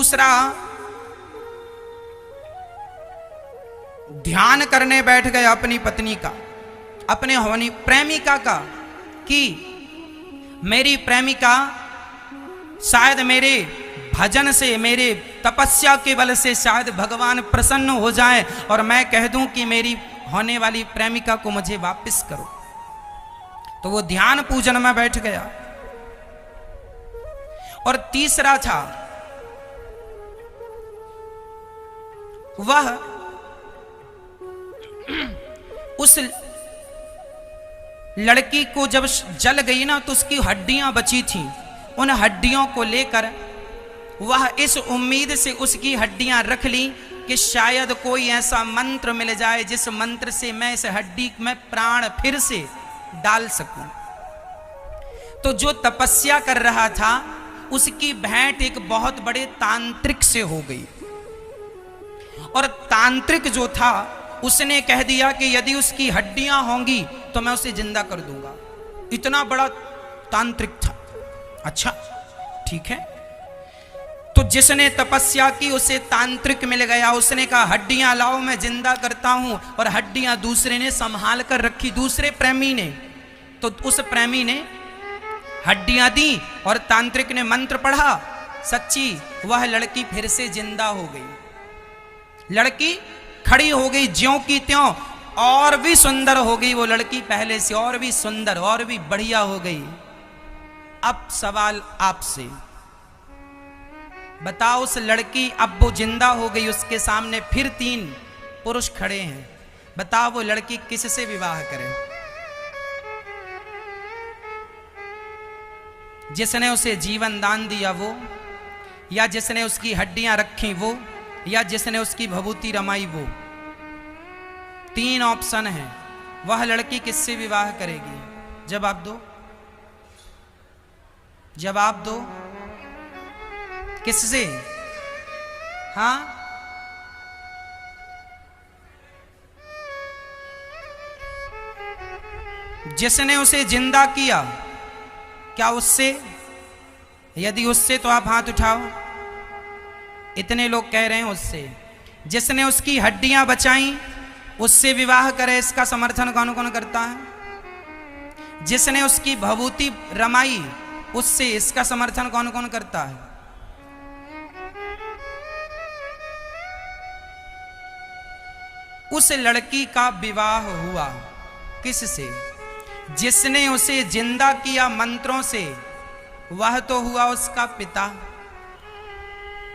दूसरा, ध्यान करने बैठ गए अपनी पत्नी का, अपने होनी प्रेमिका का, कि मेरी प्रेमिका शायद मेरे भजन से, मेरे तपस्या के बल से शायद भगवान प्रसन्न हो जाएं और मैं कह दूं कि मेरी होने वाली प्रेमिका को मुझे वापस करो। तो वो ध्यान पूजन में बैठ गया। और तीसरा था, वह उस लड़की को जब जल गई ना तो उसकी हड्डियां बची थी, उन हड्डियों को लेकर वह इस उम्मीद से उसकी हड्डियां रख ली कि शायद कोई ऐसा मंत्र मिल जाए जिस मंत्र से मैं इस हड्डी में प्राण फिर से डाल सकूं। तो जो तपस्या कर रहा था उसकी भेंट एक बहुत बड़े तांत्रिक से हो गई, और तांत्रिक जो था उसने कह दिया कि यदि उसकी हड्डियां होंगी तो मैं उसे जिंदा कर दूंगा। इतना बड़ा तांत्रिक था। अच्छा ठीक है, तो जिसने तपस्या की उसे तांत्रिक मिल गया। उसने कहा हड्डियां लाओ मैं जिंदा करता हूं, और हड्डियां दूसरे ने संभाल कर रखी, दूसरे प्रेमी ने। तो उस प्रेमी ने हड्डियां दी और तांत्रिक ने मंत्र पढ़ा, सच्ची वह लड़की फिर से जिंदा हो गई। लड़की खड़ी हो गई ज्यों की त्यों, और भी सुंदर हो गई वो लड़की पहले से, और भी सुंदर और भी बढ़िया हो गई। अब सवाल आपसे, बताओ उस लड़की अब वो जिंदा हो गई, उसके सामने फिर 3 पुरुष खड़े हैं, बताओ वो लड़की किससे विवाह करे? जिसने उसे जीवन दान दिया वो, या जिसने उसकी हड्डियां रखी वो, या जिसने उसकी भभूति रमाई वो? 3 ऑप्शन है, वह लड़की किससे विवाह करेगी? जवाब दो, जवाब दो, किससे? हाँ, जिसने उसे जिंदा किया, क्या उससे? यदि उससे तो आप हाथ उठाओ। इतने लोग कह रहे हैं उससे। जिसने उसकी हड्डियां बचाई उससे विवाह करे, इसका समर्थन कौन कौन करता है? जिसने उसकी भभूति रमाई उससे, इसका समर्थन कौन कौन करता है? उस लड़की का विवाह हुआ किससे? जिसने उसे जिंदा किया मंत्रों से, वह तो हुआ उसका पिता।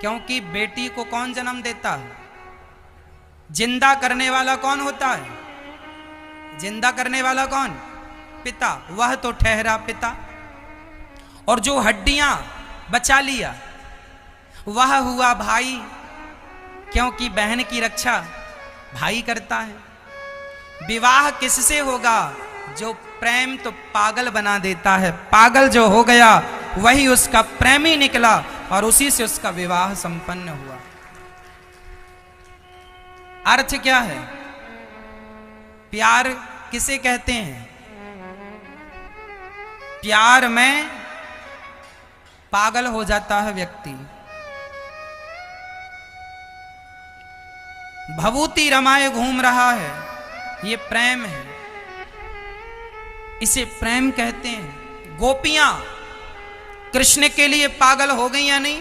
क्योंकि बेटी को कौन जन्म देता है? जिंदा करने वाला कौन होता है? जिंदा करने वाला कौन? पिता। वह तो ठहरा पिता। और जो हड्डियां बचा लिया वह हुआ भाई, क्योंकि बहन की रक्षा भाई करता है। विवाह किससे होगा? जो प्रेम तो पागल बना देता है, पागल जो हो गया वही उसका प्रेमी निकला, और उसी से उसका विवाह संपन्न हुआ। अर्थ क्या है? प्यार किसे कहते हैं? प्यार में पागल हो जाता है व्यक्ति। भभूति रमाए घूम रहा है, ये प्रेम है, इसे प्रेम कहते हैं। गोपियां कृष्ण के लिए पागल हो गई या नहीं?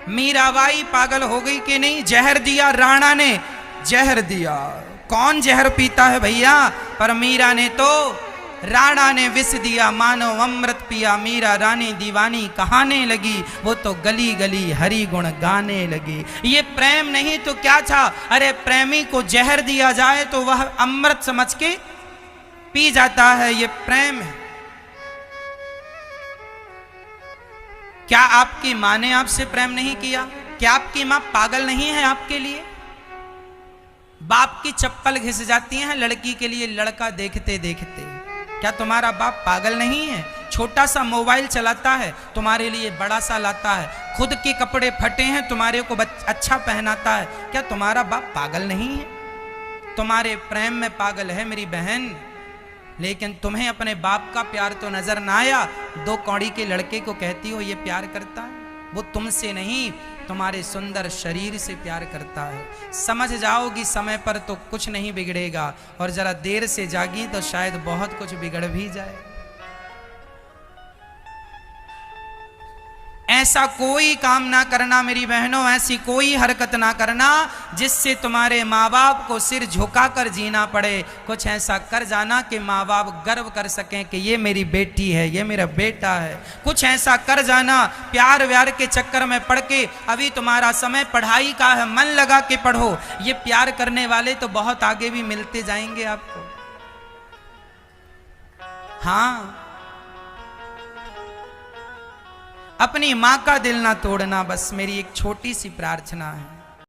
मीराबाई पागल हो गई कि नहीं? जहर दिया राणा ने, जहर दिया, कौन जहर पीता है भैया? पर मीरा ने तो, राणा ने विष दिया, मानो अमृत पिया। मीरा रानी दीवानी कहाने लगी, वो तो गली गली हरि गुण गाने लगी। ये प्रेम नहीं तो क्या था? अरे प्रेमी को जहर दिया जाए तो वह अमृत समझ के पी जाता है, ये प्रेम है। क्या आपकी माँ ने आपसे प्रेम नहीं किया? क्या आपकी माँ पागल नहीं है आपके लिए? बाप की चप्पल घिस जाती है लड़की के लिए लड़का देखते देखते। क्या तुम्हारा बाप पागल नहीं है? छोटा सा मोबाइल चलाता है, तुम्हारे लिए बड़ा सा लाता है। खुद के कपड़े फटे हैं, तुम्हारे को अच्छा पहनाता है। क्या तुम्हारा बाप पागल नहीं है? तुम्हारे प्रेम में पागल है मेरी बहन। लेकिन तुम्हें अपने बाप का प्यार तो नजर ना आया, 2 कौड़ी के लड़के को कहती हो ये प्यार करता है। वो तुमसे नहीं, तुम्हारे सुंदर शरीर से प्यार करता है। समझ जाओगी समय पर तो कुछ नहीं बिगड़ेगा, और जरा देर से जागी तो शायद बहुत कुछ बिगड़ भी जाए। ऐसा कोई काम ना करना मेरी बहनों, ऐसी कोई हरकत ना करना जिससे तुम्हारे माँ बाप को सिर झुकाकर जीना पड़े। कुछ ऐसा कर जाना कि माँ बाप गर्व कर सकें कि ये मेरी बेटी है, ये मेरा बेटा है। कुछ ऐसा कर जाना, प्यार व्यार के चक्कर में पड़ के, अभी तुम्हारा समय पढ़ाई का है, मन लगा के पढ़ो। ये प्यार करने वाले तो बहुत आगे भी मिलते जाएंगे आपको। हाँ, अपनी माँ का दिल ना तोड़ना, बस मेरी एक छोटी सी प्रार्थना है।